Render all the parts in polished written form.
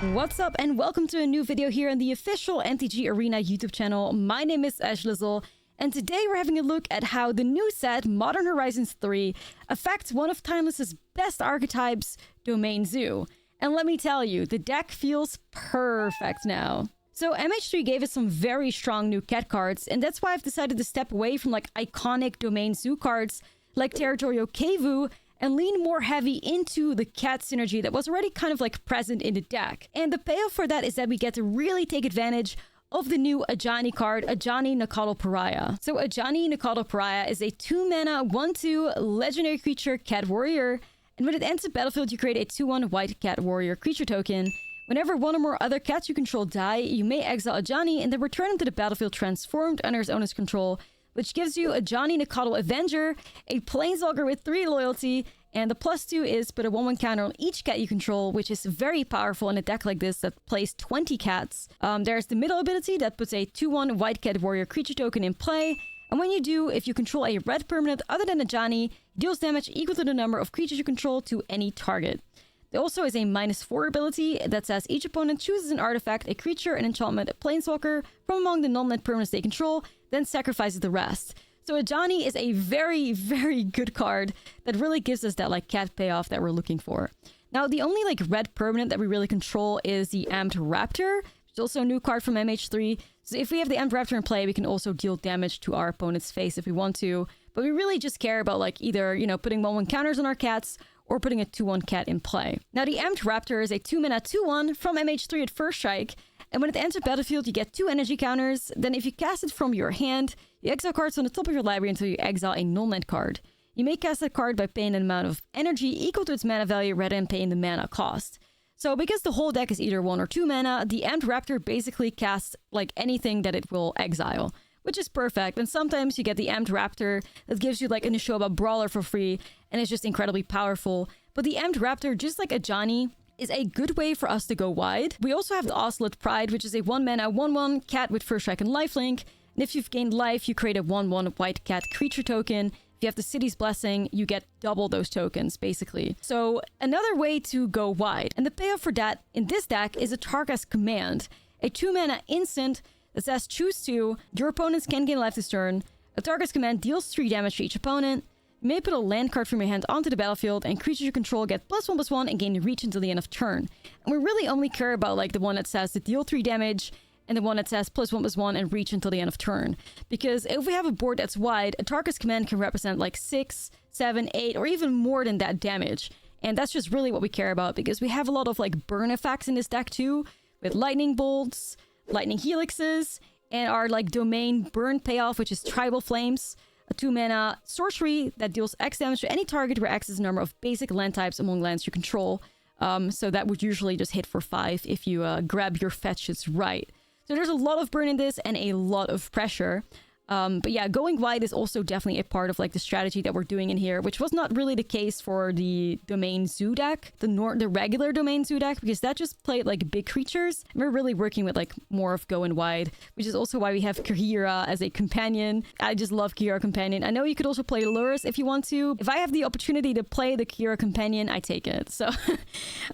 What's up and welcome to a new video here on the official MTG Arena YouTube channel. My name is Ashlizzle, and today we're having a look at how the new set, Modern Horizons 3, affects one of Timeless's best archetypes, Domain Zoo. And let me tell you, the deck feels perfect now. So MH3 gave us some very strong new cat cards, and that's why I've decided to step away from like iconic Domain Zoo cards like Territorial Kevu and lean more heavy into the cat synergy that was already kind of like present in the deck. And the payoff for that is that we get to really take advantage of the new Ajani card, Ajani and Ocelot Pride. So Ajani and Ocelot Pride is a 2-mana 1/2 legendary creature cat warrior, and when it enters the battlefield you create a 2/1 white cat warrior creature token. Whenever one or more other cats you control die, you may exile Ajani and then return him to the battlefield transformed under his owner's control, which gives you Ajani and Ocelot Avenger, a Planeswalker with 3 loyalty, and the +2 is put a 1/1 counter on each cat you control, which is very powerful in a deck like this that plays 20 cats. There's the middle ability that puts a 2/1 white cat warrior creature token in play, and when you do, if you control a red permanent other than Ajani, deals damage equal to the number of creatures you control to any target. There also is a -4 ability that says each opponent chooses an artifact, a creature, an enchantment, a planeswalker from among the non-land permanents they control, then sacrifices the rest. So Ajani is a very, very good card that really gives us that like cat payoff that we're looking for. Now, the only like red permanent that we really control is the Amped Raptor, which is also a new card from MH3. So if we have the Amped Raptor in play, we can also deal damage to our opponent's face if we want to. But we really just care about like either, you know, putting 1/1 counters on our cats or putting a 2/1 cat in play. Now, the Amped Raptor is a 2-mana 2/1 from MH3 at first strike, and when it enters battlefield, you get 2 energy counters. Then if you cast it from your hand, you exile cards on the top of your library until you exile a non-land card. You may cast that card by paying an amount of energy equal to its mana value rather than paying the mana cost. So because the whole deck is either 1 or 2 mana, the Amped Raptor basically casts like anything that it will exile, which is perfect. And sometimes you get the Amped Raptor that gives you like a Nishoba Brawler for free, and it's just incredibly powerful. But the Amped Raptor, just like Ajani, is a good way for us to go wide. We also have the Ocelot Pride, which is a 1-mana 1/1 cat with first strike and lifelink. And if you've gained life, you create a 1/1 white cat creature token. If you have the City's Blessing, you get double those tokens, basically. So another way to go wide. And the payoff for that in this deck is a Tarka's Command, a 2-mana instant that says choose 2. Your opponents can gain life this turn. A Tarka's Command deals 3 damage to each opponent. You may put a land card from your hand onto the battlefield, and creatures you control get +1/+1 and gain reach until the end of turn. And we really only care about like the one that says to deal 3 damage and the one that says +1/+1 and reach until the end of turn. Because if we have a board that's wide, a Tarka's Command can represent like 6, 7, 8, or even more than that damage. And that's just really what we care about, because we have a lot of like burn effects in this deck too, with lightning bolts, lightning helixes, and our like domain burn payoff, which is Tribal Flames, a 2-mana sorcery that deals X damage to any target where X is the number of basic land types among lands you control. So that would usually just hit for 5 if you grab your fetches right. So there's a lot of burn in this and a lot of pressure. But yeah, going wide is also definitely a part of like the strategy that we're doing in here, which was not really the case for the Domain Zoo deck, the regular Domain Zoo deck, because that just played like big creatures. And we're really working with like more of going wide, which is also why we have Kihira as a companion. I just love Kihira Companion. I know you could also play Lurrus if you want to. If I have the opportunity to play the Kihira Companion, I take it. So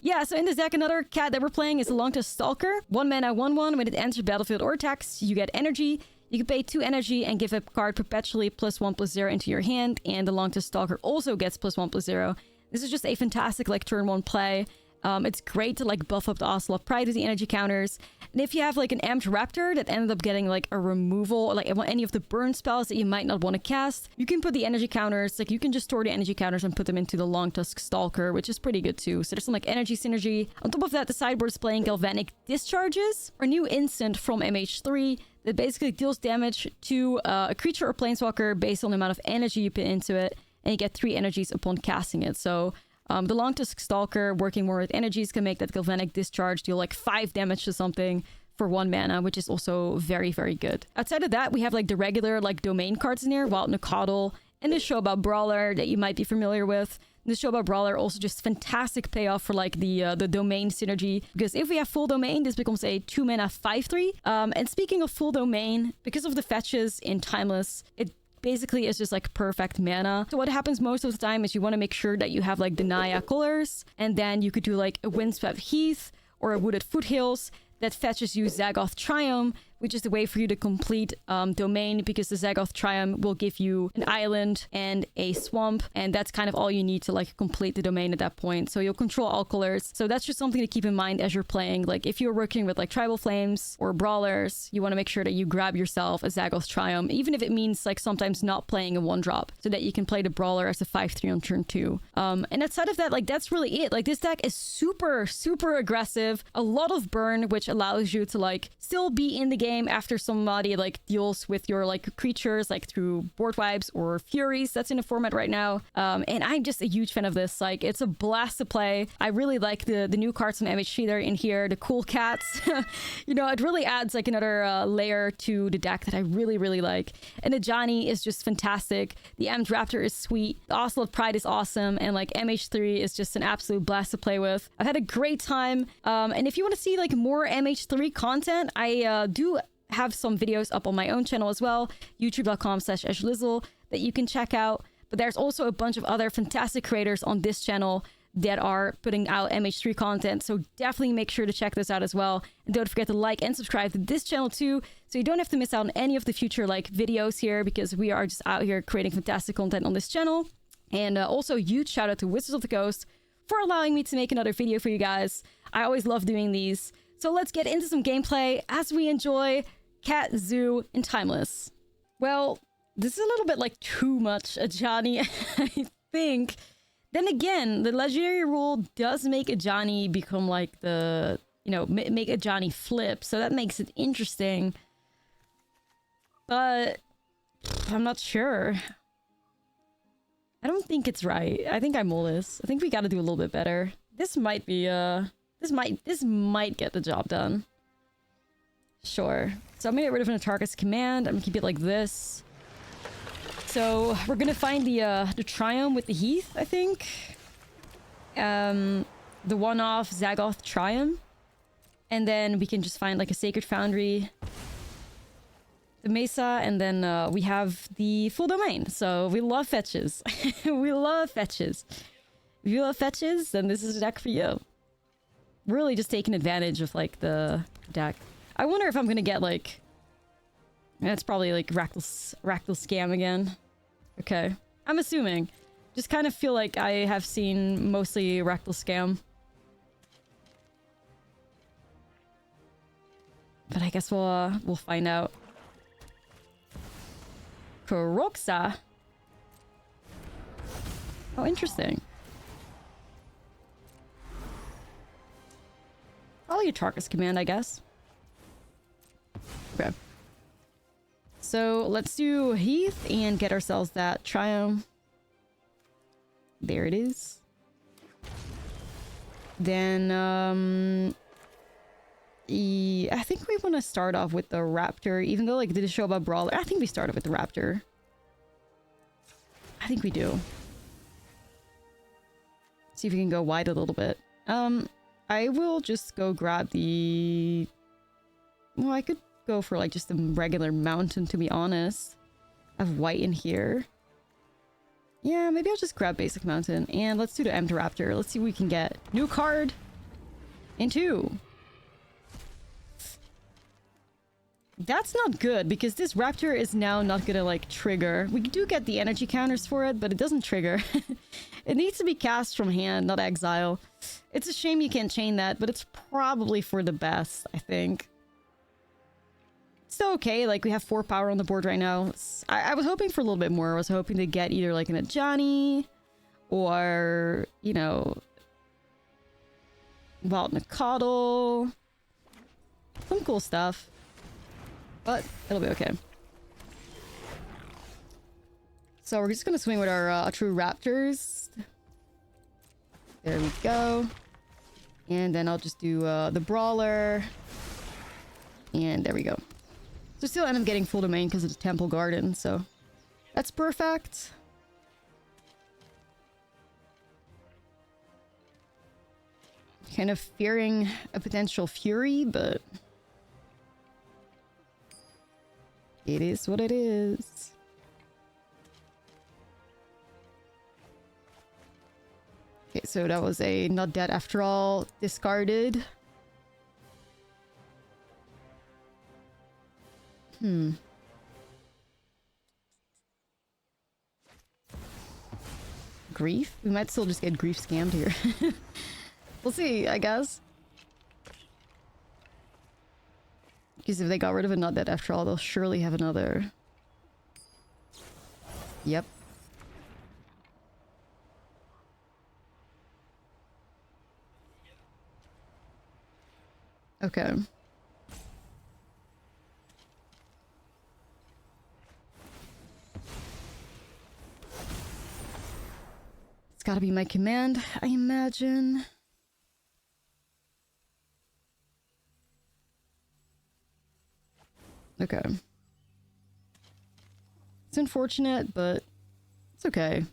yeah, so in this deck, another cat that we're playing is Alongta Stalker. 1-mana 1/1. When it enters battlefield or attacks, you get energy. You can pay 2 energy and give a card perpetually +1/+0 into your hand, and the Alongta Stalker also gets +1/+0. This is just a fantastic like turn 1 play. It's great to like buff up the Ocelot Pride with the energy counters. And if you have like an Amped Raptor that ended up getting like a removal, like any of the burn spells that you might not want to cast, you can put the energy counters, like you can just store the energy counters and put them into the Longtusk Stalker, which is pretty good too. So there's some like energy synergy. On top of that, the sideboard is playing Galvanic Discharges, our new instant from MH3 that basically deals damage to a creature or planeswalker based on the amount of energy you put into it, and you get 3 energies upon casting it. So the Longtusk Stalker, working more with energies, can make that Galvanic Discharge deal like 5 damage to something for 1 mana, which is also very, very good. Outside of that, we have like the regular like domain cards in here, Wild Nacatl and the Nishoba Brawler that you might be familiar with. The Nishoba Brawler also just fantastic payoff for like the domain synergy, because if we have full domain, this becomes a 2-mana 5/3. And speaking of full domain, because of the fetches in Timeless, it basically is just like perfect mana. So what happens most of the time is you want to make sure that you have like the Naya colors, and then you could do like a Windswept Heath or a Wooded Foothills that fetches you Zagoth Triumph, which is the way for you to complete domain, because the Zagoth Triumph will give you an island and a swamp, and that's kind of all you need to like complete the domain at that point. So you'll control all colors. So that's just something to keep in mind as you're playing. Like if you're working with like Tribal Flames or Brawlers, you want to make sure that you grab yourself a Zagoth Triumph, even if it means like sometimes not playing a 1-drop, so that you can play the Brawler as a 5/3 on turn 2. And outside of that, like that's really it. Like this deck is super, super aggressive, a lot of burn, which allows you to like still be in the game after somebody like deals with your like creatures like through board wipes or furies that's in the format right now. And I'm just a huge fan of this. Like it's a blast to play. I really like the new cards from MHC that are in here, the cool cats. You know, it really adds like another layer to the deck that I really, really like. And the Ajani is just fantastic. The Amped Raptor is sweet. The Ocelot Pride is awesome. And like MH3 is just an absolute blast to play with. I've had a great time. And if you want to see like more MH3 content, I do have some videos up on my own channel as well, youtube.com/Ashlizzle, that you can check out. But there's also a bunch of other fantastic creators on this channel that are putting out MH3 content, so definitely make sure to check this out as well. And don't forget to like and subscribe to this channel too, so you don't have to miss out on any of the future like videos here, because we are just out here creating fantastic content on this channel. And also huge shout out to Wizards of the Coast for allowing me to make another video for you guys. I always love doing these. So let's get into some gameplay as we enjoy Cat, Zoo, and Timeless. Well, this is a little bit like too much Ajani, I think. Then again, the legendary rule does make Ajani become like the, you know, make Ajani flip, so that makes it interesting. But I'm not sure. I don't think it's right. I think I mull this. I think we gotta do a little bit better. This might be, this might get the job done. Sure. So I'm gonna get rid of an Atarka's Command. I'm gonna keep it like this. So we're gonna find the Triumph with the Heath, I think. The one-off Zagoth Triumph. And then we can just find like a Sacred Foundry, the Mesa, and then we have the full domain. So we love fetches. We love fetches. If you love fetches, then this is a deck for you. Really just taking advantage of like the deck. I wonder if I'm gonna get like... That's probably like Raktal Scam again. Okay. I'm assuming. Just kind of feel like I have seen mostly Raktal Scam. But I guess we'll find out. Kuroxa. Oh, interesting. I'll use Tarkus Command, I guess. Okay. So let's do Heath and get ourselves that Triumph. There it is. Then, I think we want to start off with the Raptor, even though, like, did it show about Brawler? I think we started with the Raptor. I think we do. See if we can go wide a little bit. I will just go grab the... Well, I could go for, like, just a regular mountain, to be honest. I have white in here. Yeah, maybe I'll just grab basic mountain. And let's do the Amped Raptor. Let's see what we can get. New card. Into. That's not good, because this Raptor is now not gonna, like, trigger. We do get the energy counters for it, but it doesn't trigger. It needs to be cast from hand, not exile. It's a shame you can't chain that, but it's probably for the best, I think. Still okay, like, we have 4 power on the board right now. I was hoping for a little bit more. I was hoping to get either, like, an Ajani, or, you know, Wild Nakadal. Some cool stuff. But it'll be okay. So we're just gonna swing with our true Raptors. There we go. And then I'll just do the Brawler. And there we go. So still end up getting full domain because of the Temple Garden, so that's perfect. Kind of fearing a potential Fury, but it is what it is. Okay, so that was a not dead after all, discarded. Grief? We might still just get grief scammed here. We'll see, I guess. Because if they got rid of a not dead after all, they'll surely have another. Yep. Okay. It's gotta be my command, I imagine. Okay. It's unfortunate, but it's okay.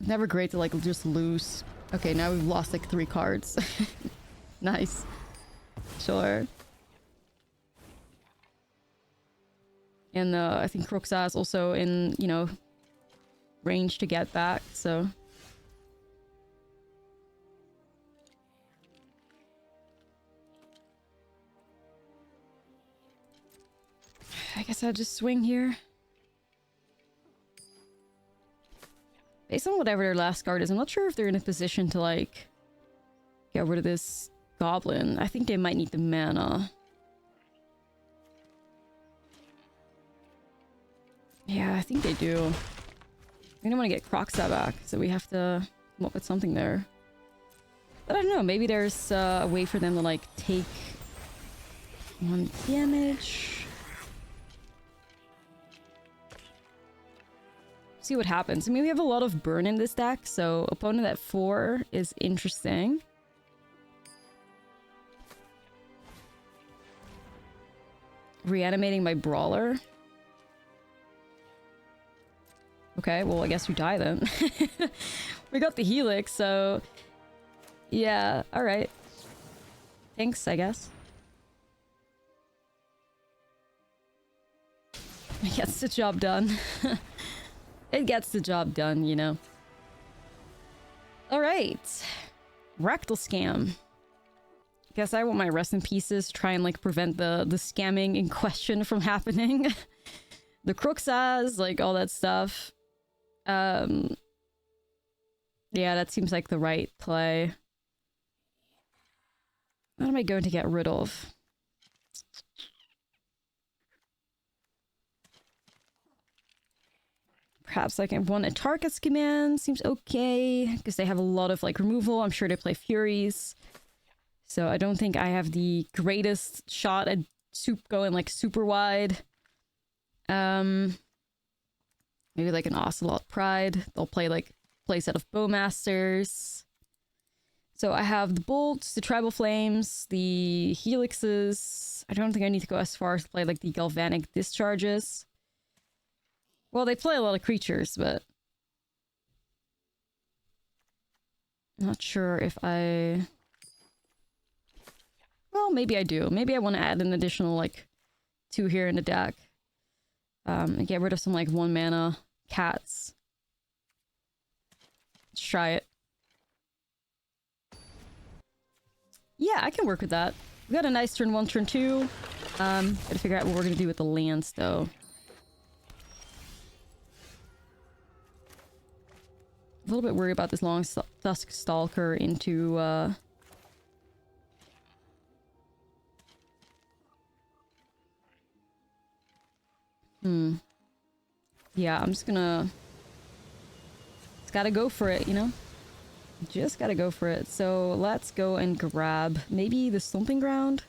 Never great to like just lose. Okay, now we've lost like 3 cards. Nice. Sure. And I think Kroxa is also in, you know, range to get back, so... I guess I'll just swing here. Based on whatever their last card is, I'm not sure if they're in a position to, like, get rid of this goblin. I think they might need the mana. Yeah, I think they do. We don't want to get Kroxa back, so we have to come up with something there. But I don't know, maybe there's a way for them to, like, take 1 damage. See what happens. I mean, we have a lot of burn in this deck, so opponent at 4 is interesting. Reanimating my brawler. Okay, well, I guess we die then. We got the Helix, so... Yeah, alright. Thanks, I guess. It gets the job done. It gets the job done, you know. Alright. Rectal scam. Guess I want my rest in pieces to try and like prevent the scamming in question from happening. The Kroxas, like all that stuff. Yeah, that seems like the right play. What am I going to get rid of? Perhaps like one Atarka's command seems okay, because they have a lot of like removal. I'm sure they play Furies. So I don't think I have the greatest shot at going like super wide. Maybe like an Ocelot Pride. They'll play like playset of Bowmasters. So I have the bolts, the tribal flames, the helixes. I don't think I need to go as far as to play like the galvanic discharges. Well, they play a lot of creatures, but not sure if I... Well, maybe I do. Maybe I want to add an additional, like, 2 here in the deck. And get rid of some, like, 1 mana cats. Let's try it. Yeah, I can work with that. We got a nice turn 1, turn 2. Gotta figure out what we're gonna do with the lands, though. A little bit worried about this long Dusk Stalker into, Yeah, I'm just gonna... Just gotta go for it, you know? Just gotta go for it. So let's go and grab maybe the Stomping Ground.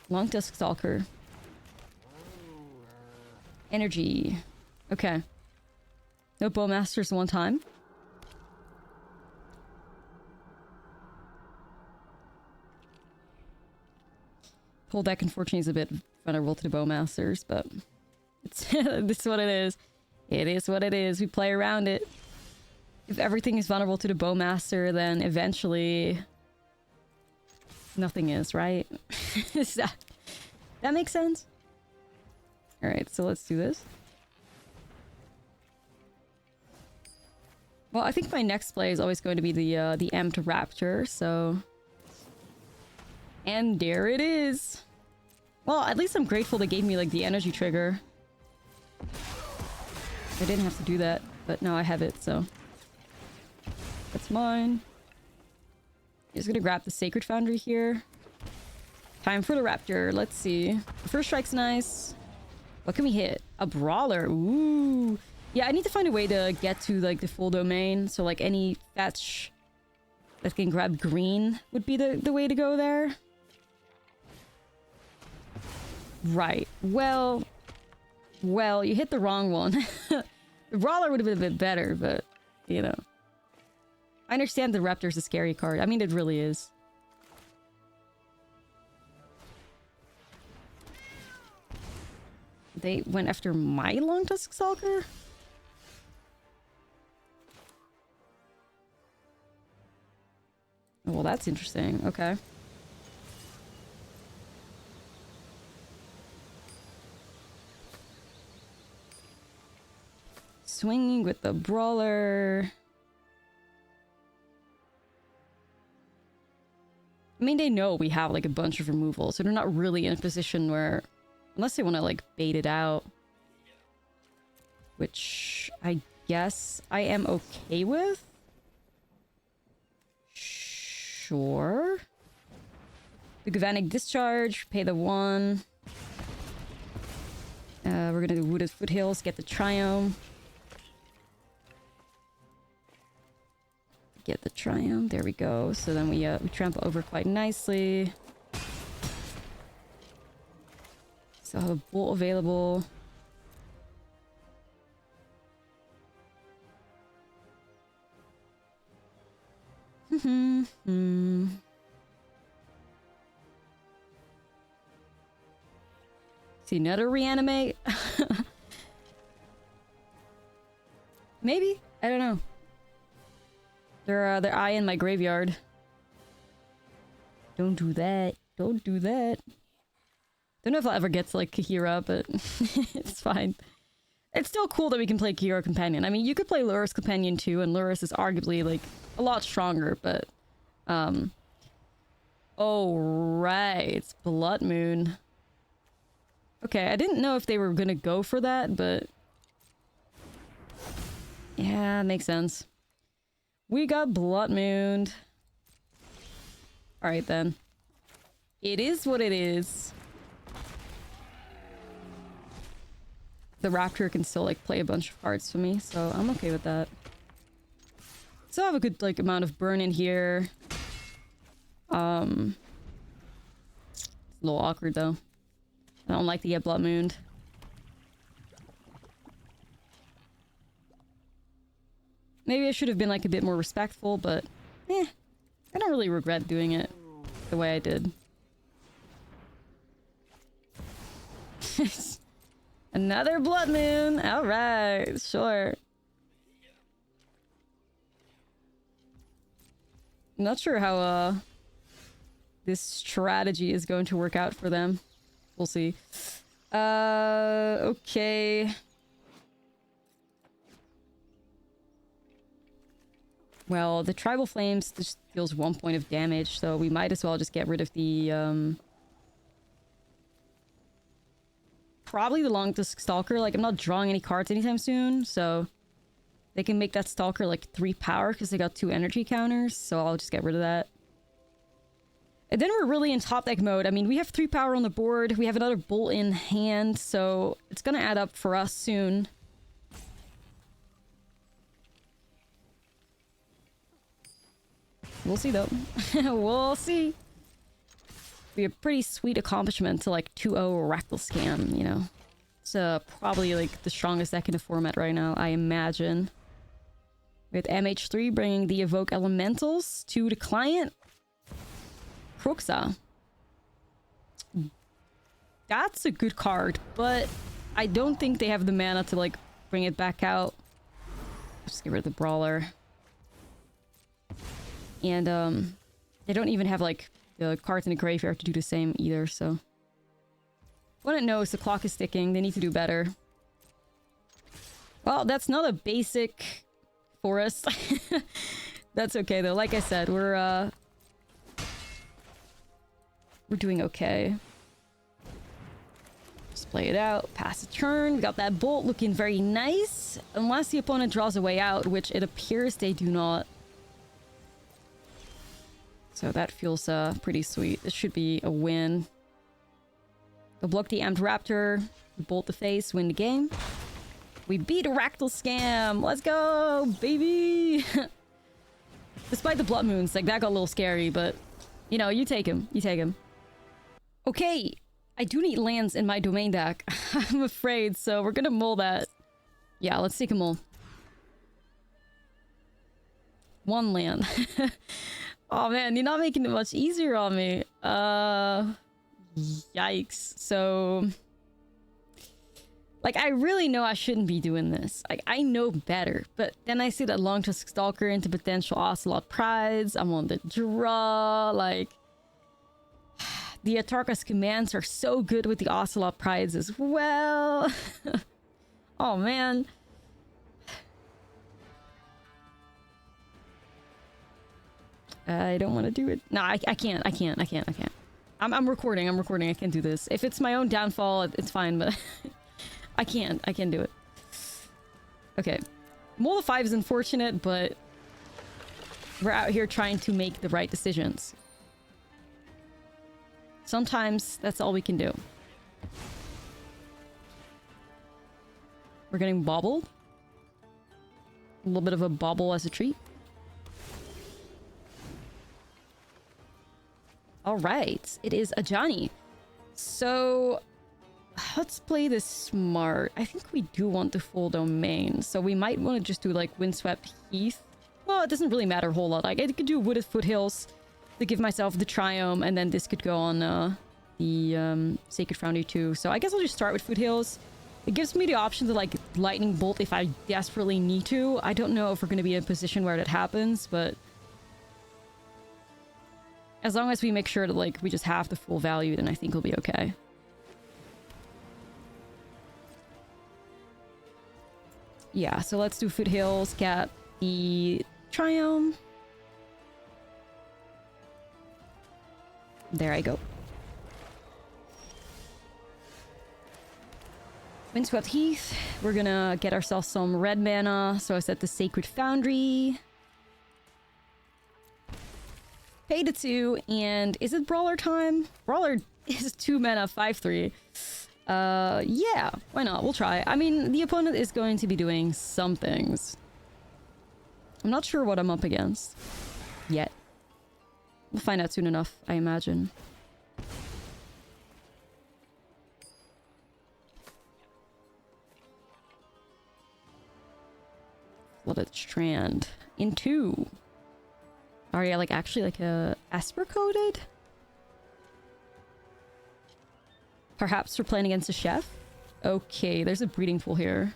Long Dusk Stalker. Energy. Okay. No Bowmasters 1 time. Whole deck, unfortunately, is a bit vulnerable to the Bowmasters, but it's this is what it is. It is what it is. We play around it. If everything is vulnerable to the Bowmaster, then eventually nothing is, right? Does that makes sense? Alright, so let's do this. Well, I think my next play is always going to be the Amped Raptor, so... And there it is. Well, at least I'm grateful they gave me, like, the energy trigger. I didn't have to do that, but now I have it, so... That's mine. Just gonna grab the Sacred Foundry here. Time for the Raptor. Let's see. The first strike's nice. What can we hit? A Brawler. Ooh. Yeah, I need to find a way to get to, like, the full domain. So, like, any fetch that can grab green would be the way to go there. Right. Well, you hit the wrong one. The Brawler would have been a bit better, but, you know. I understand the Raptor's a scary card. I mean, it really is. They went after my Long Tusk Stalker? Well, that's interesting. Okay. Swinging with the Brawler. I mean, they know we have, like, a bunch of removals, so they're not really in a position where... Unless they want to, like, bait it out. Which I guess I am okay with. Sure. The Galvanic Discharge, pay the 1. We're gonna do Wooded Foothills, get the Triumph. Get the Triumph, there we go. So then we trample over quite nicely. So I have a Bolt available. See another Reanimate? Maybe? I don't know. They're eyeing my graveyard. Don't do that. Don't do that. Don't know if I'll ever get to, like, Kahira, but it's fine. It's still cool that we can play Kahira Companion. I mean, you could play Lurrus Companion too, and Lurrus is arguably, like, a lot stronger, but... Oh, right. It's Blood Moon. Okay, I didn't know if they were gonna go for that, but... Yeah, makes sense. We got Blood Mooned. Alright then. It is what it is. The Raptor can still, like, play a bunch of cards for me, so I'm okay with that. Still have a good, like, amount of burn in here. It's a little awkward, though. I don't like to get Blood Mooned. Maybe I should have been, like, a bit more respectful, but... I don't really regret doing it the way I did. Another Blood Moon! Alright, sure. I'm not sure how, this strategy is going to work out for them. We'll see. Okay. Well, the Tribal Flames just deals 1 point of damage, so we might as well just get rid of the, probably the Long Tusk Stalker. Like, I'm not drawing any cards anytime soon, so... They can make that Stalker, like, 3 power, because they got 2 energy counters, so I'll just get rid of that. And then we're really in top deck mode. I mean, we have 3 power on the board, we have another Bolt in hand, so it's gonna add up for us soon. We'll see, though. We'll see. Be a pretty sweet accomplishment to, like, 2-0 Reckless Scam, you know? It's probably, like, the strongest deck in the format right now, I imagine. With MH3 bringing the Evoke Elementals to the client. Kroxa. That's a good card, but I don't think they have the mana to, like, bring it back out. Just get rid of the Brawler. And, they don't even have, like, the cards in the graveyard to do the same either, so... What it knows, the clock is ticking. They need to do better. Well, that's not a basic forest. That's okay, though. Like I said, we're We're doing okay. Just play it out. Pass the turn. We got that bolt looking very nice. Unless the opponent draws a way out, which it appears they do not. So that feels pretty sweet. This should be a win. We'll block the Amped Raptor. Bolt the face. Win the game. We beat a Ractal Scam. Let's go, baby. Despite the blood moons, like that got a little scary, but you know, you take him. You take him. Okay, I do need lands in my domain deck. I'm afraid, so we're gonna mull that. Yeah, let's take a mull. One land. Oh man, you're not making it much easier on me. Yikes. So like, I really know I shouldn't be doing this. Like, I know better. But then I see that Longtusk Stalker into potential Ocelot Prides. I'm on the draw. Like, the Atarka's commands are so good with the Ocelot Prides as well. Oh, man. I don't want to do it. No, I can't. I'm recording. I can't do this. If it's my own downfall, it's fine, but... I can't do it. Okay. Mull the 5 is unfortunate, but we're out here trying to make the right decisions. Sometimes that's all we can do. We're getting bobbled. A little bit of a bobble as a treat. Alright. It is Ajani. So... let's play this smart. I think we do want the full domain, so we might want to just do like Windswept Heath. Well, it doesn't really matter a whole lot. Like, I could do Wooded Foothills to give myself the Triome, and then this could go on the Sacred Foundry too. So I guess I'll just start with Foothills. It gives me the option to like Lightning Bolt if I desperately need to. I don't know if we're going to be in a position where that happens, but as long as we make sure that like we just have the full value, then I think we'll be okay. Yeah, so let's do Foothills, get the Triome. There I go. Windswept Heath. We're gonna get ourselves some red mana, so I set the Sacred Foundry. Pay the 2, and is it Brawler time? Brawler is 2 mana, 5/3. Yeah, why not? We'll try. I mean, the opponent is going to be doing some things. I'm not sure what I'm up against yet. We'll find out soon enough, I imagine. Flooded Strand. In 2. Are you like actually like a Esper coded? Perhaps we're playing against a chef? Okay, there's a breeding pool here.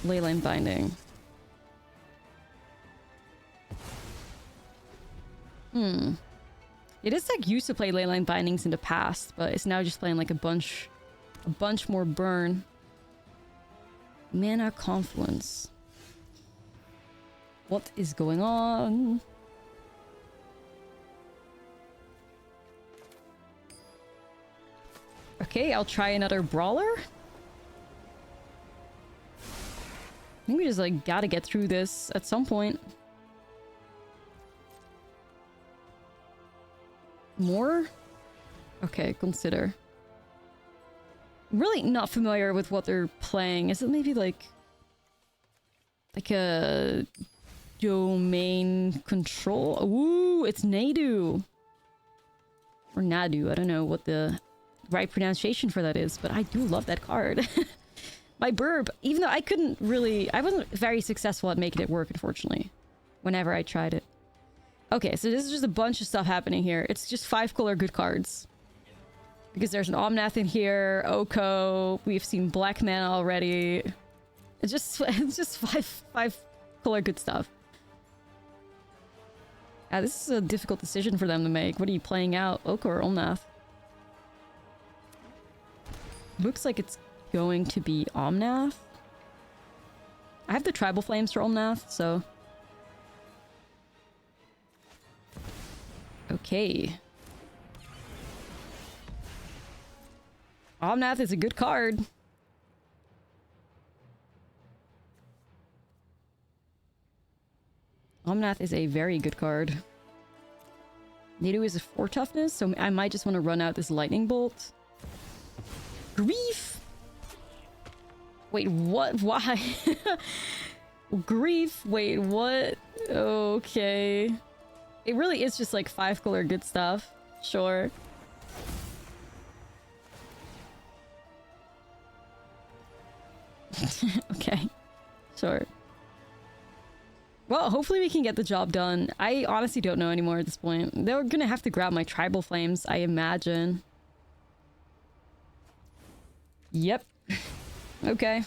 Leyline Binding. It is like used to play Leyline Bindings in the past, but it's now just playing like a bunch more burn. Mana Confluence. What is going on? Okay, I'll try another Brawler. I think we just like gotta get through this at some point. More? Okay, consider. I'm really not familiar with what they're playing. Is it maybe like a domain control? Ooh, it's Nadu. Or Nadu. I don't know what the right pronunciation for that is, but I do love that card. My burb, even though I wasn't very successful at making it work, unfortunately, whenever I tried it. Okay, so this is just a bunch of stuff happening here. It's just 5 color good cards. Because there's an Omnath in here, Oko, we've seen Black Mana already. It's just five color good stuff. Yeah, this is a difficult decision for them to make. What are you playing out, Oko or Omnath? Looks like it's going to be Omnath. I have the Tribal Flames for Omnath, so... Okay. Omnath is a good card. Omnath is a very good card. Nadu is a 4 toughness, so I might just want to run out this lightning bolt. Grief! Wait, what? Why? Grief? Wait, what? Okay. It really is just like 5 color good stuff. Sure. Okay. Sure. Well, hopefully we can get the job done. I honestly don't know anymore at this point. They're gonna have to grab my tribal flames, I imagine. Yep. Okay.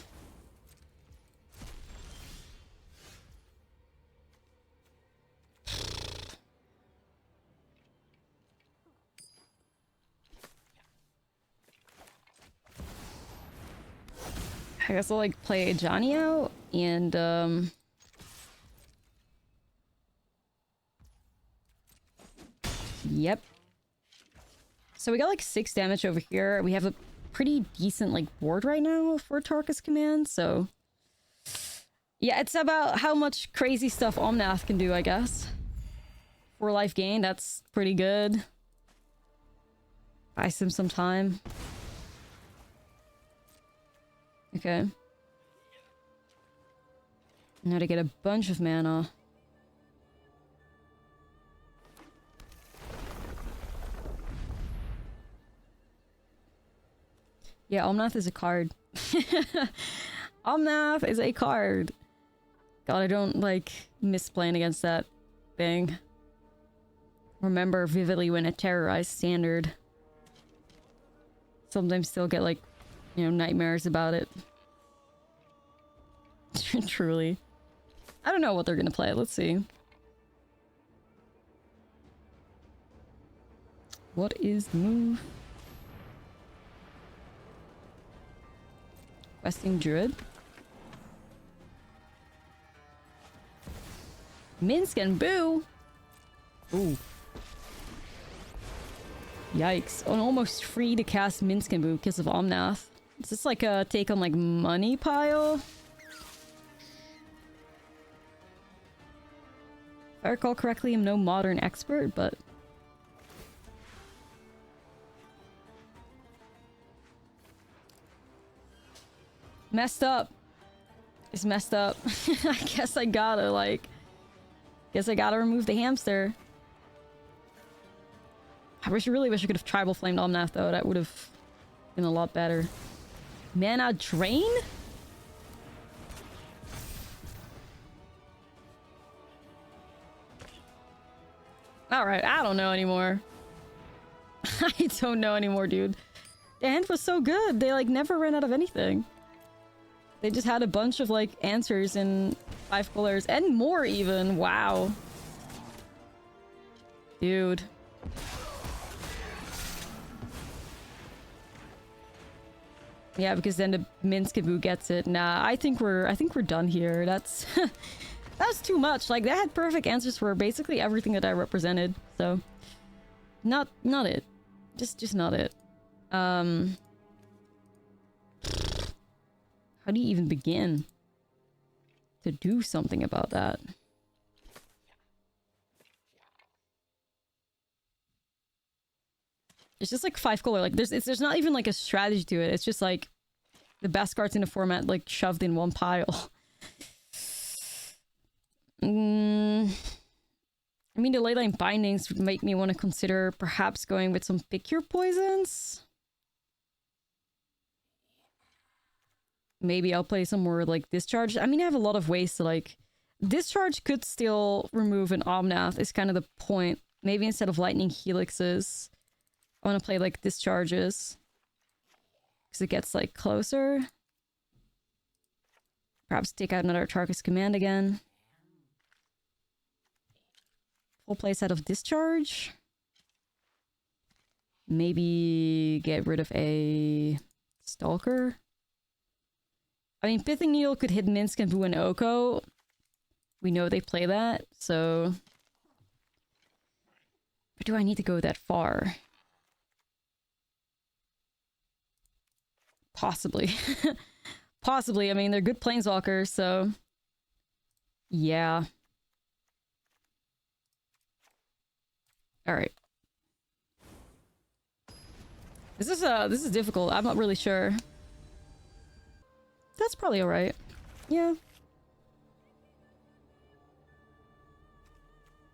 I guess I'll like play Ajani out and yep. So we got like 6 damage over here. We have a pretty decent like board right now for Tarkus command, so yeah, it's about how much crazy stuff Omnath can do, I guess. 4 life gain, that's pretty good. Buy some time. Okay. Now to get a bunch of mana. Yeah, Omnath is a card. Omnath is a card. God, I don't like miss playing against that thing. Remember vividly when it terrorized Standard. Sometimes still get like, you know, nightmares about it. Truly. I don't know what they're gonna play. Let's see. What is the move? Questing Druid. Minsk and Boo! Ooh. Yikes. I'm almost free to cast Minsk and Boo because of Omnath. Is this like a take on like Money Pile? If I recall correctly, I'm no modern expert, but... Messed up. It's messed up. I guess I gotta, like... Guess I gotta remove the hamster. I really wish I could have tribal flamed Omnath though. That would have been a lot better. Mana drain? Alright, I don't know anymore. I don't know anymore, dude. The hand was so good. They like never ran out of anything. They just had a bunch of like answers in 5 colors and more even. Wow. Dude. Yeah, because then the Minskaboo gets it. Nah, I think we're done here. That's that's too much. Like they had perfect answers for basically everything that I represented. So not it. Just not it. How do you even begin to do something about that? It's just like 5 color. Like there's not even like a strategy to it. It's just like the best cards in the format like shoved in one pile. I mean, the leyline bindings would make me want to consider perhaps going with some pick your poisons. Maybe I'll play some more like discharge. I mean, I have a lot of ways to like... Discharge could still remove an Omnath is kind of the point. Maybe instead of lightning helixes, I want to play like discharges. Because it gets like closer. Perhaps take out another Tarkus command again. Full play set of discharge. Maybe get rid of a stalker. I mean, Pithing Needle could hit Minsk and Boo and Oko. We know they play that, so... But do I need to go that far? Possibly. Possibly. I mean, they're good planeswalkers, so... Yeah. Alright. This is difficult. I'm not really sure. That's probably alright. Yeah.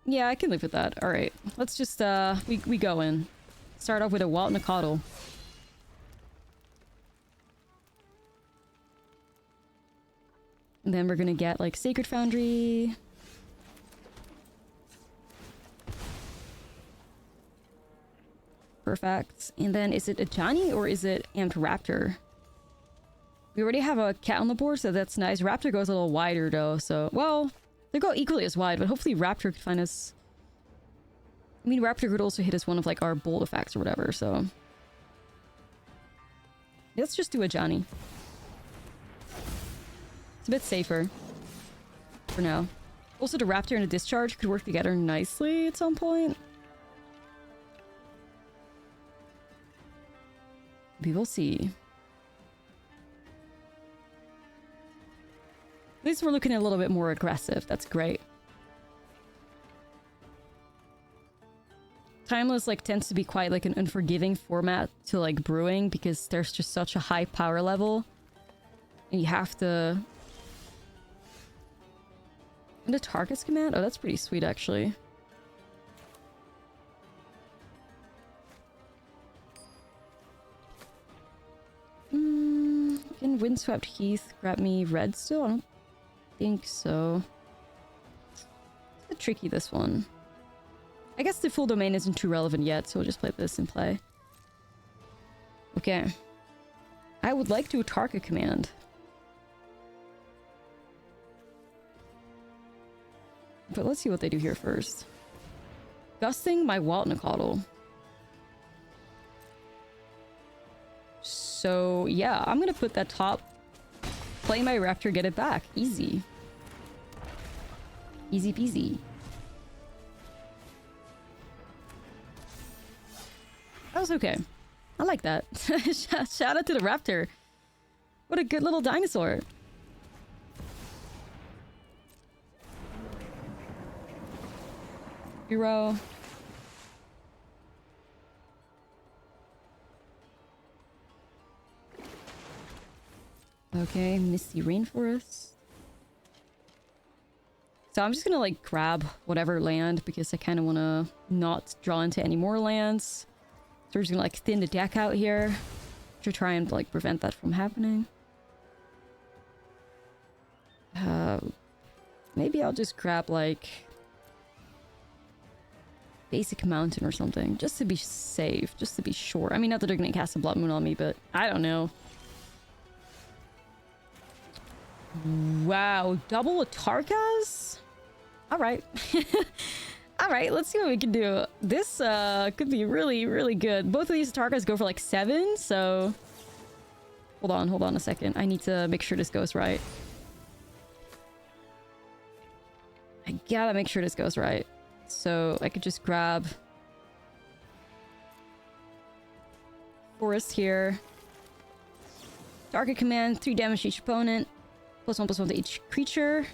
Yeah, I can live with that. Alright. Let's just, we go in. Start off with a Wild and a Coddle. And then we're gonna get, like, Sacred Foundry. Perfect. And then, is it Ajani or is it Amped Raptor? We already have a cat on the board, so that's nice. Raptor goes a little wider, though, so... Well, they go equally as wide, but hopefully Raptor could find us... I mean, Raptor could also hit us one of, like, our bold effects or whatever, so... Let's just do Ajani. It's a bit safer. For now. Also, the Raptor and the Discharge could work together nicely at some point. We will see. At least we're looking a little bit more aggressive. That's great. Timeless, like, tends to be quite, like, an unforgiving format to, like, brewing because there's just such a high power level. And you have to... And the target's command? Oh, that's pretty sweet, actually. Can Windswept Heath grab me red still? I don't think so. It's a bit tricky, this one. I guess the full domain isn't too relevant yet, so we'll just play this in play. Okay. I would like to target command. But let's see what they do here first. Gusting my Wild and a Coddle. So, yeah, I'm gonna put that top. Play my Raptor, get it back. Easy. Easy peasy. That was okay. I like that. Shout out to the Raptor. What a good little dinosaur. Hero. Okay, Misty Rainforest. So I'm just gonna, like, grab whatever land because I kind of want to not draw into any more lands. So we're just gonna, like, thin the deck out here to try and, like, prevent that from happening. Maybe I'll just grab, like, Basic Mountain or something, just to be safe, just to be sure. I mean, not that they're gonna cast a Blood Moon on me, but I don't know. Wow, double a Tarkaz? Alright. Alright, let's see what we can do. This could be really, really good. Both of these Tarkaz go for like 7, so... Hold on a second. I need to make sure this goes right. I gotta make sure this goes right. So I could just grab... Forest here. Target command, 3 damage to each opponent. +1/+1 to each creature.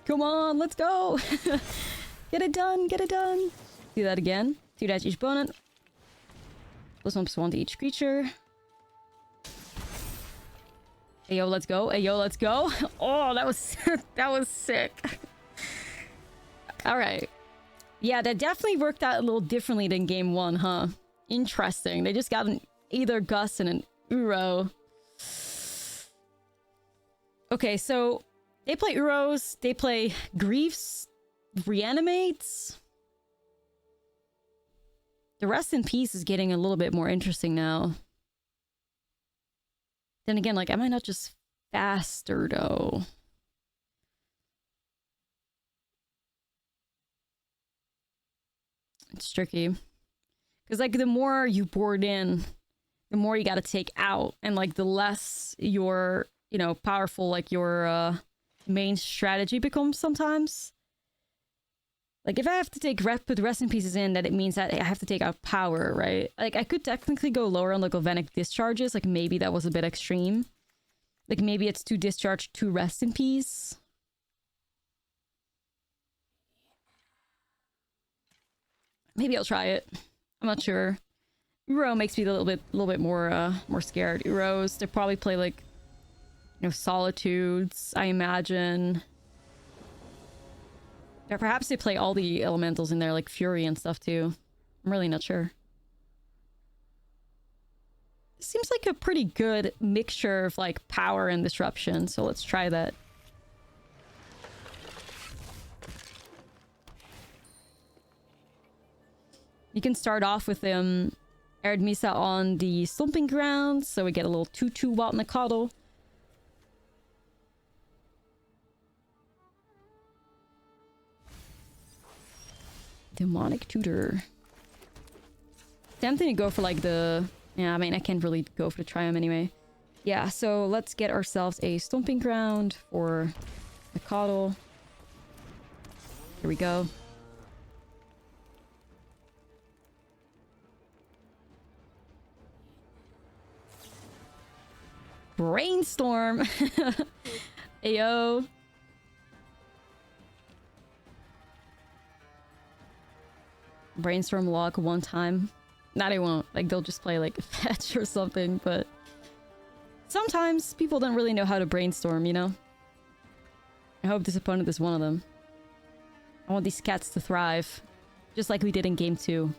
Come on, let's go! Get it done, get it done! Do that again. 2 damage to each opponent. +1/+1 to each creature. Hey yo, let's go. Hey yo, let's go. Oh, that was that was sick. Alright. Yeah, that definitely worked out a little differently than game 1, huh? Interesting. They just got an either Gus and an Uro. Okay, so they play Uros, they play Griefs, Reanimates. The Rest in Peace is getting a little bit more interesting now. Then again, like, am I not just faster, though? It's tricky. Because, like, the more you board in, the more you gotta take out. And, like, the less your, you know, powerful, like, your main strategy becomes sometimes. Like, if I have to put rest in pieces in, that it means that I have to take out power, right? Like, I could technically go lower on the galvanic discharges. Like, maybe that was a bit extreme. Like, maybe it's 2 discharge, 2 rest in peace. Maybe I'll try it. I'm not sure. Uro makes me a little bit more scared. Uros, they probably play like, you know, Solitudes, I imagine. Or perhaps they play all the elementals in there, like Fury and stuff too. I'm really not sure. Seems like a pretty good mixture of like power and disruption, so let's try that. You can start off with Arid Misa on the Stomping Grounds, so we get a little 2/2 Wild Nakadal. Demonic Tutor. Tempting to go for like the... Yeah, I mean, I can't really go for the Triumph anyway. Yeah, so let's get ourselves a Stomping Ground for Nakadal. Here we go. Brainstorm! Ayo! Brainstorm lock one time. Nah, they won't. Like, they'll just play, like, fetch or something, but... Sometimes people don't really know how to brainstorm, you know? I hope this opponent is one of them. I want these cats to thrive. Just like we did in Game 2.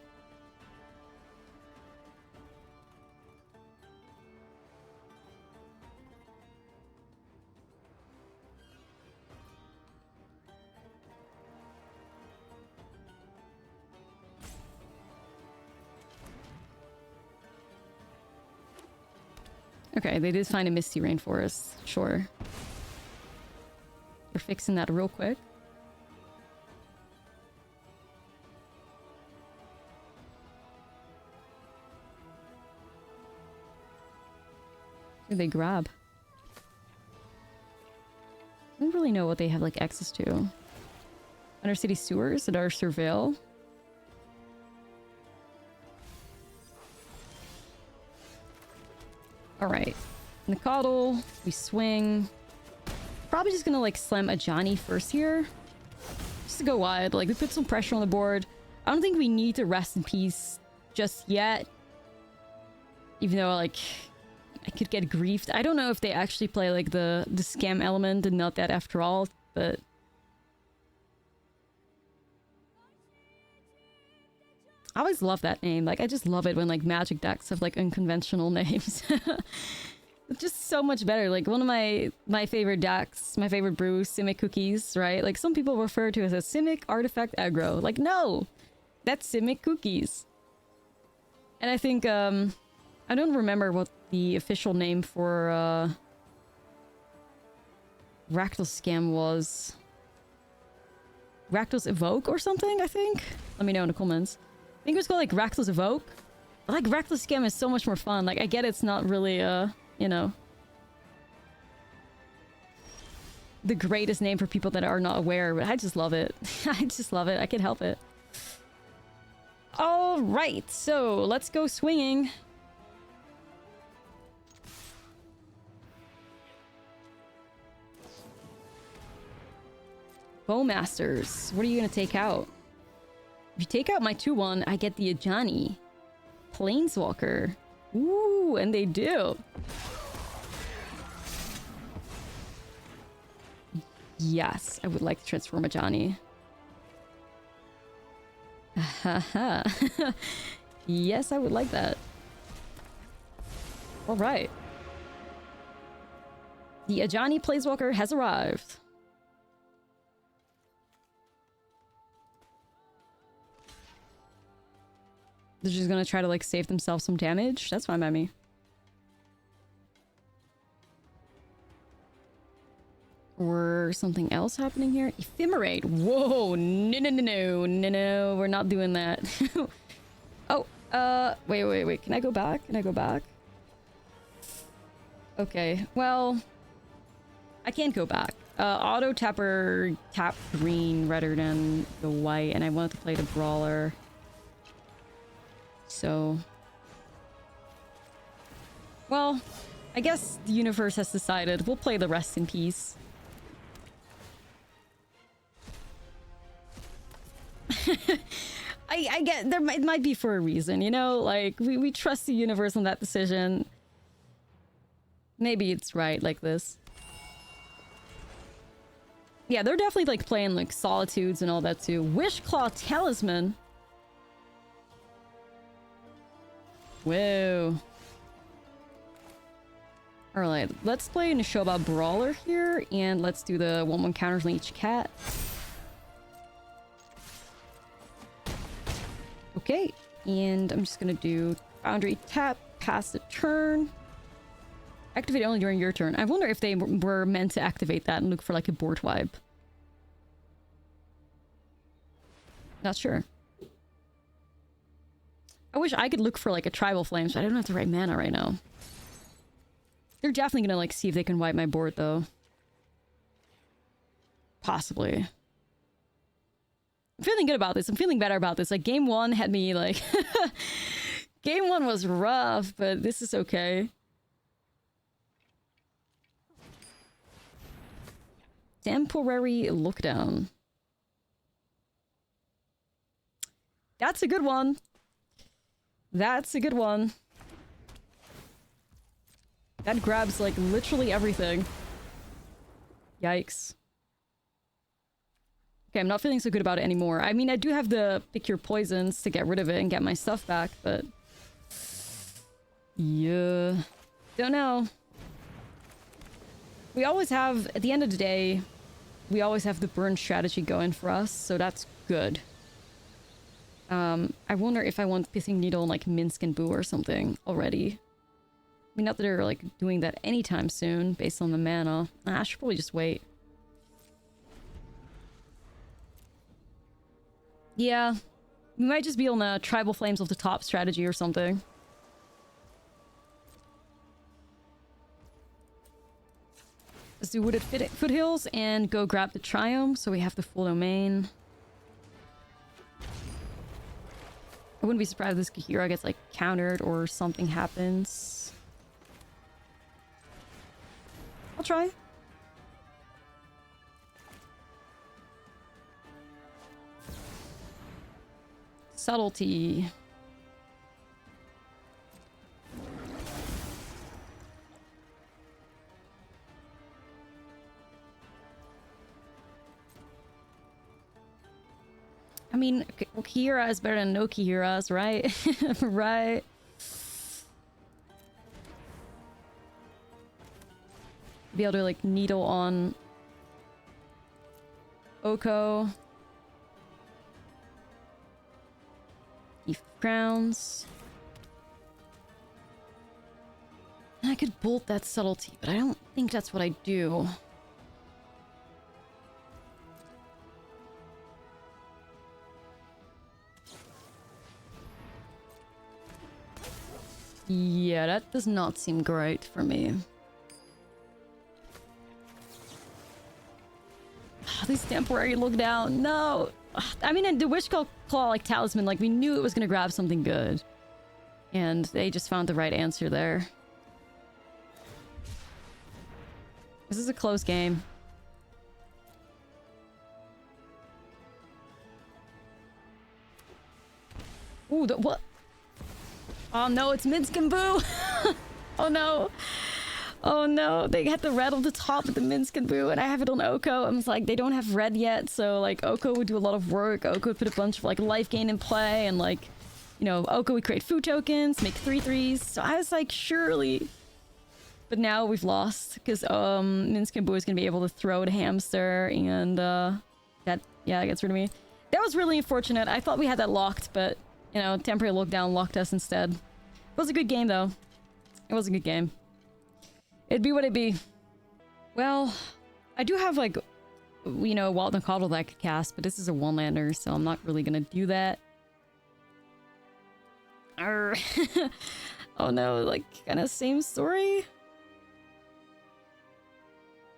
Okay, they did find a Misty Rainforest. Sure. We're fixing that real quick. What do they grab? I don't really know what they have like access to. Undercity sewers that are surveil. Alright. Nakadal, we swing. Probably just gonna like slam Ajani first here. Just to go wide. Like, we put some pressure on the board. I don't think we need to rest in peace just yet. Even though, like, I could get griefed. I don't know if they actually play like the scam element and not that after all, but... I always love that name. Like, I just love it when, like, Magic decks have, like, unconventional names. It's just so much better. Like, one of my favorite decks, my favorite brew, Simic Cookies, right? Like, some people refer to it as a Simic Artifact Aggro. Like, no! That's Simic Cookies. And I think, I don't remember what the official name for, Rakdos Scam was. Rakdos Evoke or something, I think? Let me know in the comments. I think it was called like Rakdos Evoke. But, like, Rakdos Scam is so much more fun. Like, I get it's not really, you know, the greatest name for people that are not aware, but I just love it. I just love it. I can't help it. Alright, so let's go swinging. Bowmasters, what are you gonna take out? If you take out my 2/1, I get the Ajani. Planeswalker. Ooh, and they do. Yes, I would like to transform Ajani. Haha. Yes, I would like that. Alright. The Ajani Planeswalker has arrived. They're just gonna try to, like, save themselves some damage? That's fine by me. Or something else happening here? Ephemerate! Whoa! No, no, no, no! No, no, we're not doing that. Oh, wait. Can I go back? Can I go back? Okay, well... I can't go back. Auto tapper tap green rather than the white, and I wanted to play the brawler. So... well, I guess the universe has decided. We'll play the rest in peace. I get there. It might be for a reason, you know? Like, we trust the universe on that decision. Maybe it's right like this. Yeah, they're definitely like playing like Solitudes and all that too. Wishclaw Talisman. Whoa. Alright, let's play Nishoba Brawler here, and let's do the 1/1 counters on each cat. Okay, and I'm just gonna do Boundary Tap, pass the turn. Activate only during your turn. I wonder if they were meant to activate that and look for like a board wipe. Not sure. I wish I could look for like a Tribal Flames, but I don't have the right mana right now. They're definitely gonna like see if they can wipe my board though. Possibly. I'm feeling good about this. I'm feeling better about this. Like game 1 had me like... game 1 was rough, but this is okay. Temporary Lookdown. That's a good one. That's a good one. That grabs, like, literally everything. Yikes. Okay, I'm not feeling so good about it anymore. I mean, I do have the pick your poisons to get rid of it and get my stuff back, but... yeah... don't know. We always have, at the end of the day, we always have the burn strategy going for us, so that's good. I wonder if I want Pithing Needle and like Minsk and Boo or something already. I mean, not that they're like doing that anytime soon based on the mana. I should probably just wait. Yeah, we might just be on the Tribal Flames of the top strategy or something. Let's do Wooded Foothills and go grab the Triumph so we have the full domain. I wouldn't be surprised if this Kahira gets like countered or something happens. I'll try. Subtlety. I mean, Kihira is better than no Kihiras, right? Right. Be able to like needle on Oko. Thief Crowns. I could bolt that subtlety, but I don't think that's what I do. Yeah, that does not seem great for me. This temporary look down. No. I mean, the Wishclaw like talisman, like we knew it was gonna grab something good. And they just found the right answer there. This is a close game. Ooh, what? Oh no, it's Minsk and Boo! Oh no. Oh no, they had the red on the top of the Minsk and Boo, and I have it on Oko. I was like, they don't have red yet, so like Oko would do a lot of work. Oko would put a bunch of like life gain in play, and like, you know, Oko would create food tokens, make 3/3s. So I was like, surely. But now we've lost, because Minsk and Boo is gonna be able to throw the hamster, and that, yeah, that gets rid of me. That was really unfortunate. I thought we had that locked, but, you know, temporary lockdown locked us instead. It was a good game, though. It was a good game. It'd be what it be. Well, I do have, like, you know, Wild and Coddle that I could cast, but this is a one-lander, so I'm not really gonna do that. Arr. Oh no, like, kind of same story?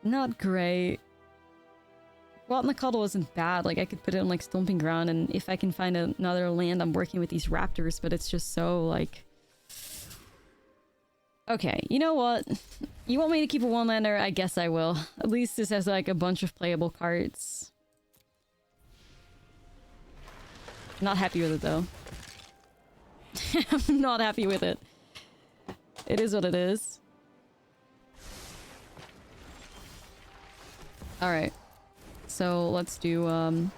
Not great. Well, the cuddle isn't bad. Like, I could put it on, like, Stomping Ground, and if I can find another land, I'm working with these raptors, but it's just so, like... Okay, you know what? You want me to keep a one-lander? I guess I will. At least this has, like, a bunch of playable cards. Not happy with it, though. I'm not happy with it. It is what it is. Alright. So let's do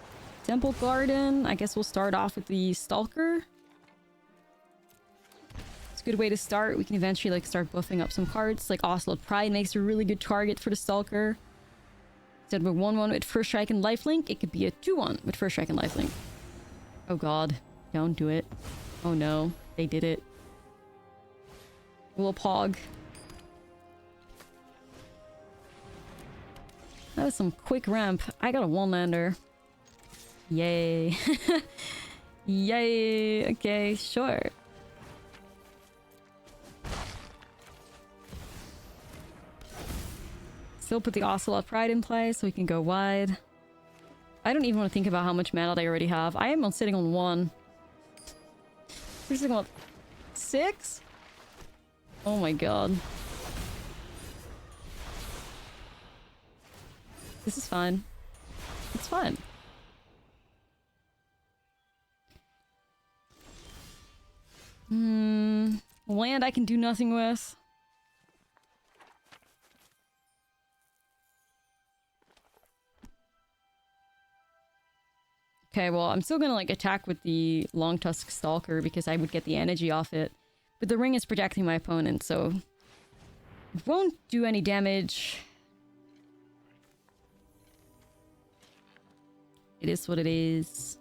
Temple Garden. I guess we'll start off with the Stalker. It's a good way to start. We can eventually like start buffing up some cards. Like Ocelot Pride makes a really good target for the Stalker. Instead of a 1-1 with First Strike and Lifelink, it could be a 2-1 with First Strike and Lifelink. Oh god. Don't do it. Oh no. They did it. A little pog. That was some quick ramp. I got a one-lander. Yay. Yay. Okay, sure. Still put the Ocelot Pride in play so we can go wide. I don't even want to think about how much mana they already have. I am sitting on 1. We're sitting on 6? Oh my god. This is fine. It's fine. Land I can do nothing with. Okay, well, I'm still gonna like attack with the Long Tusk Stalker because I would get the energy off it. But the ring is protecting my opponent, so it won't do any damage. It is what it is.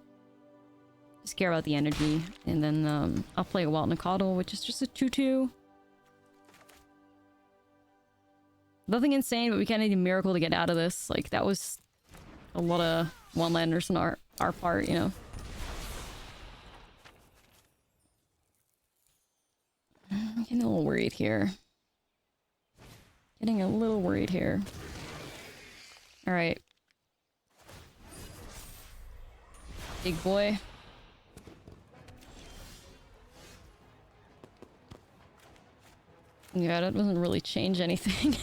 Just care about the energy. And then I'll play a Wild Nacatl, which is just a 2-2. Nothing insane, but we kind of need a miracle to get out of this. Like, that was a lot of one-landers on our part, you know. I'm getting a little worried here. Getting a little worried here. Alright. Big boy. Yeah, that doesn't really change anything.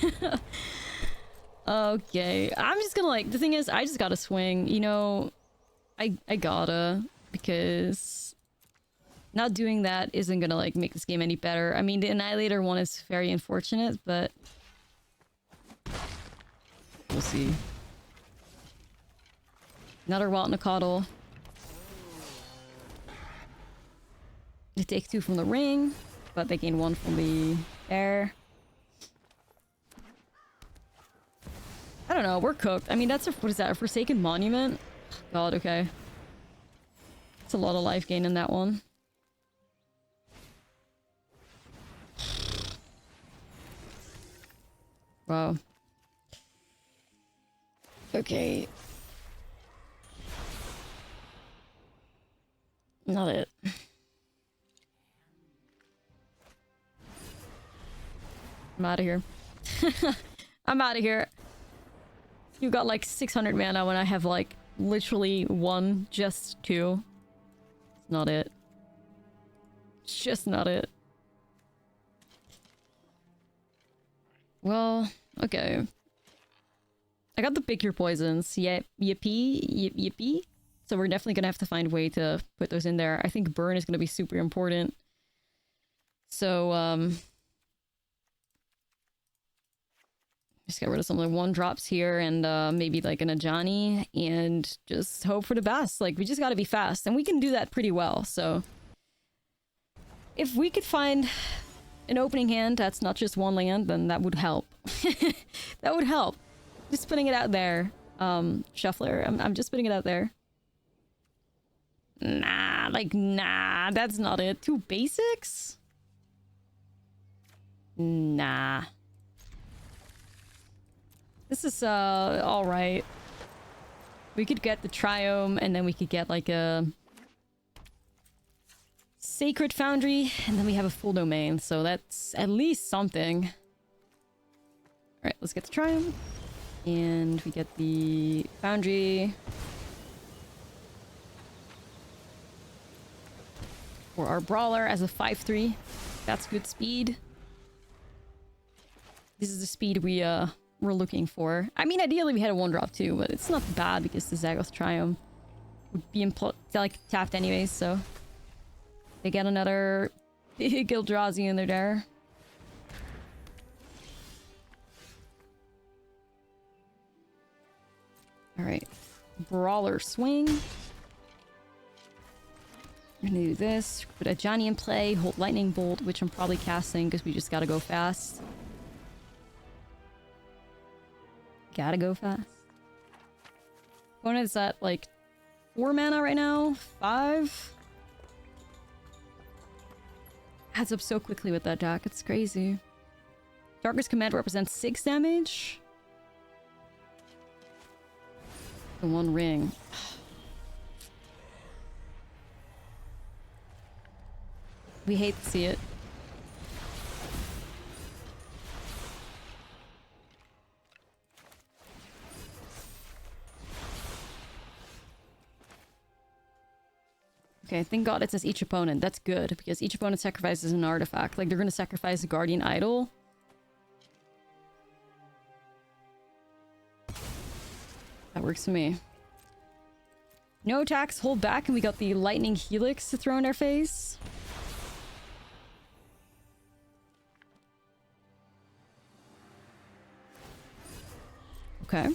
Okay, I'm just gonna like, the thing is, I just gotta swing, you know, I gotta, because not doing that isn't gonna like make this game any better. I mean, the Annihilator one is very unfortunate, but we'll see. Another Wild Nacatl. They take 2 from the ring, but they gain 1 from the air. I don't know, we're cooked. I mean, that's a, what is that, a Forsaken Monument? God, okay. It's a lot of life gain in that one. Wow. Okay. Not it. I'm out of here. I'm out of here. You got like 600 mana when I have like literally 1, just 2. It's not it. It's just not it. Well, okay. I got the Pick Your Poisons. Yeah, yippee. So we're definitely gonna have to find a way to put those in there. I think burn is gonna be super important. So, just get rid of some of the 1-drops here and maybe like an Ajani and just hope for the best. Like, we just gotta be fast and we can do that pretty well. So if we could find an opening hand that's not just 1 land, then that would help. That would help. Just putting it out there. Shuffler, I'm just putting it out there. Nah, like, nah, that's not it. 2 basics? Nah. This is, alright. We could get the Triome, and then we could get, like, a Sacred Foundry, and then we have a full domain, so that's at least something. Alright, let's get the Triome. And we get the Foundry. For our Brawler as a 5-3. That's good speed. This is the speed we're looking for. I mean, ideally we had a 1-drop too, but it's not bad because the Zagros Triumph would be like tapped anyways, so they get another Gildrazi in there. Alright. Brawler swing. We're gonna do this. Put Ajani in play, hold Lightning Bolt, which I'm probably casting because we just gotta go fast. Gotta go fast. Opponent's at like 4 mana right now? 5? Adds up so quickly with that deck, it's crazy. Darkest Command represents 6 damage. The 1 ring. We hate to see it. Okay, thank God it says each opponent. That's good, because each opponent sacrifices an artifact. Like, they're gonna sacrifice a Guardian Idol. That works for me. No attacks, hold back, and we got the Lightning Helix to throw in our face. Okay.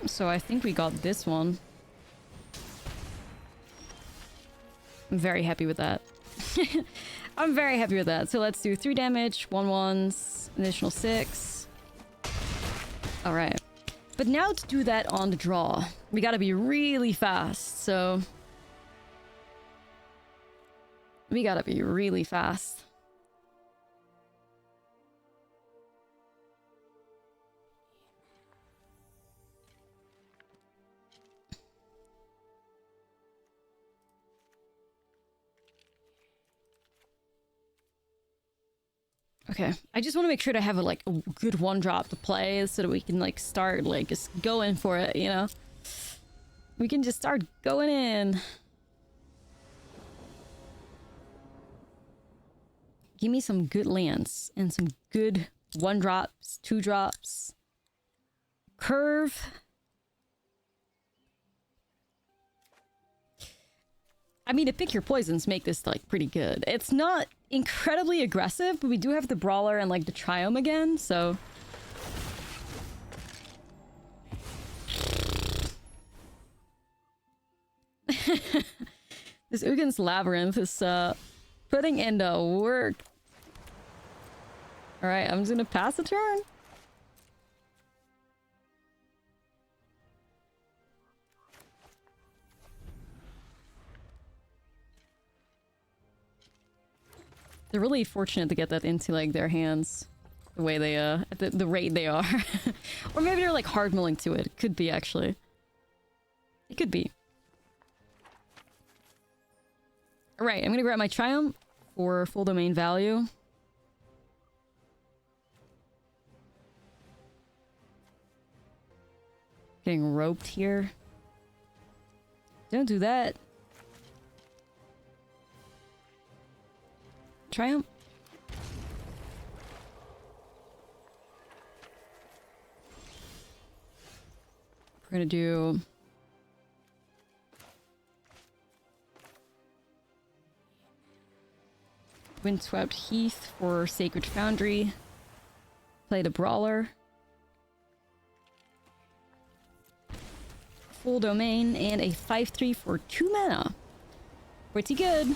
So I think we got this one. I'm very happy with that. I'm very happy with that. So let's do 3 damage, 1/1s, additional 6. Alright. But now to do that on the draw, we gotta be really fast, so... we gotta be really fast. Okay, I just want to make sure to have a good 1-drop to play so that we can like start like just going for it, you know? We can just start going in. Give me some good lands and some good 1-drops, 2-drops. Curve. I mean, to pick your poisons make this like pretty good. It's not incredibly aggressive, but we do have the Brawler and like the Triumph again, so... This Uggin's Labyrinth is putting in the work. Alright, I'm just gonna pass a turn. They're really fortunate to get that into like their hands, the way they at the rate they are. Or maybe they're like hard milling to it. Could be actually. It could be. Alright, I'm gonna grab my Triumph for full domain value. Getting roped here. Don't do that. Triumph. We're gonna do Windswept Heath for Sacred Foundry. Play the Brawler. Full domain and a 5/3 for 2 mana. Pretty good.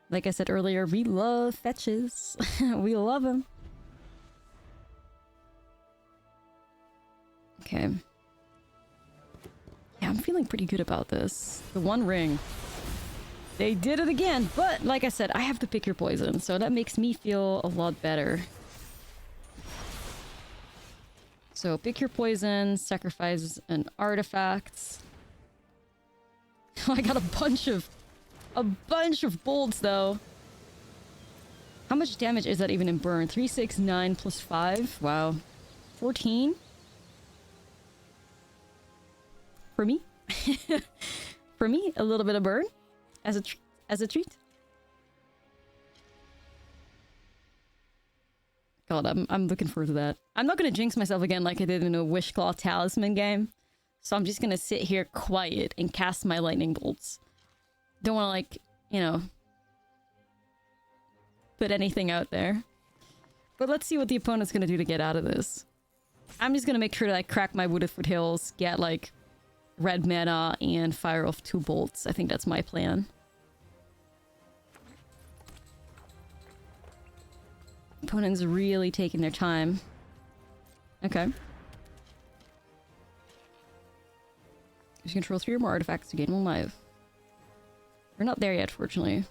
Like I said earlier, we love fetches. We love them. Okay. Yeah, I'm feeling pretty good about this. The 1 ring. They did it again, but like I said, I have to pick your poison, so that makes me feel a lot better. So pick your poison, sacrifice an artifact. I got a bunch of bolts though. How much damage is that even in burn? 3, 6, 9 plus 5. Wow. 14? For me? For me, a little bit of burn as a treat. God, I'm looking forward to that. I'm not gonna jinx myself again like I did in a Wishclaw Talisman game. So I'm just gonna sit here quiet and cast my lightning bolts. Don't wanna, like, you know, put anything out there. But let's see what the opponent's gonna do to get out of this. I'm just gonna make sure that I crack my Wooded Foothills, get, like, red mana, and fire off 2 bolts. I think that's my plan. Opponent's really taking their time. Okay. You control 3 or more artifacts to gain 1 life. We're not there yet, fortunately.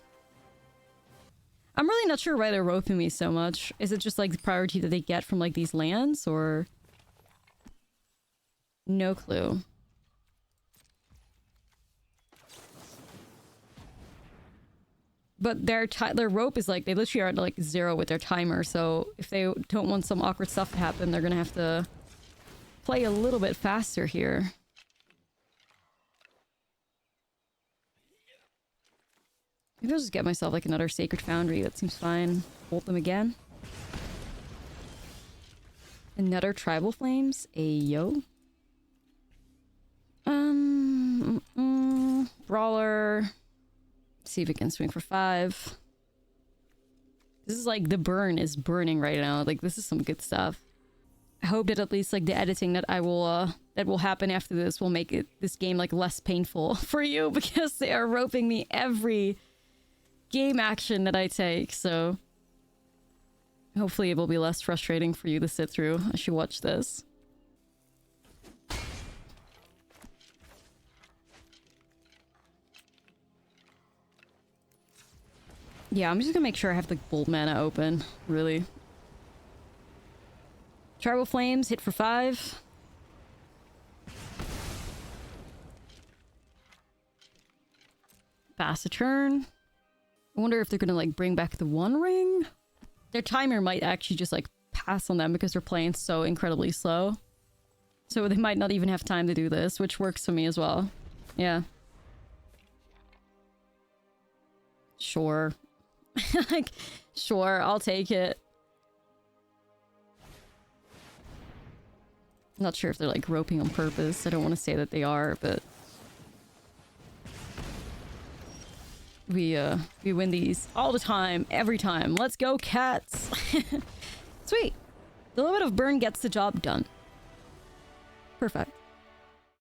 I'm really not sure why they're roping me so much. Is it just like the priority that they get from like these lands, or... No clue. But their rope is like, they literally are at like 0 with their timer, so if they don't want some awkward stuff to happen, they're gonna have to play a little bit faster here. Maybe I'll just get myself like another Sacred Foundry, that seems fine. Bolt them again. Another Tribal Flames? Ayo. Brawler. See if it can swing for 5. This is like, the burn is burning right now. Like, this is some good stuff. I hope that at least like the editing that that will happen after this will make this game like less painful for you, because they are roping me every game action that I take, so hopefully it will be less frustrating for you to sit through as you watch this. Yeah, I'm just gonna make sure I have the bolt mana open, really. Tribal Flames, hit for 5. Pass a turn. I wonder if they're gonna like bring back the One Ring? Their timer might actually just like pass on them because they're playing so incredibly slow. So they might not even have time to do this, which works for me as well. Yeah. Sure. Like, sure, I'll take it. I'm not sure if they're like roping on purpose. I don't want to say that they are, but we win these all the time, every time. Let's go, cats. Sweet. The little bit of burn gets the job done. Perfect.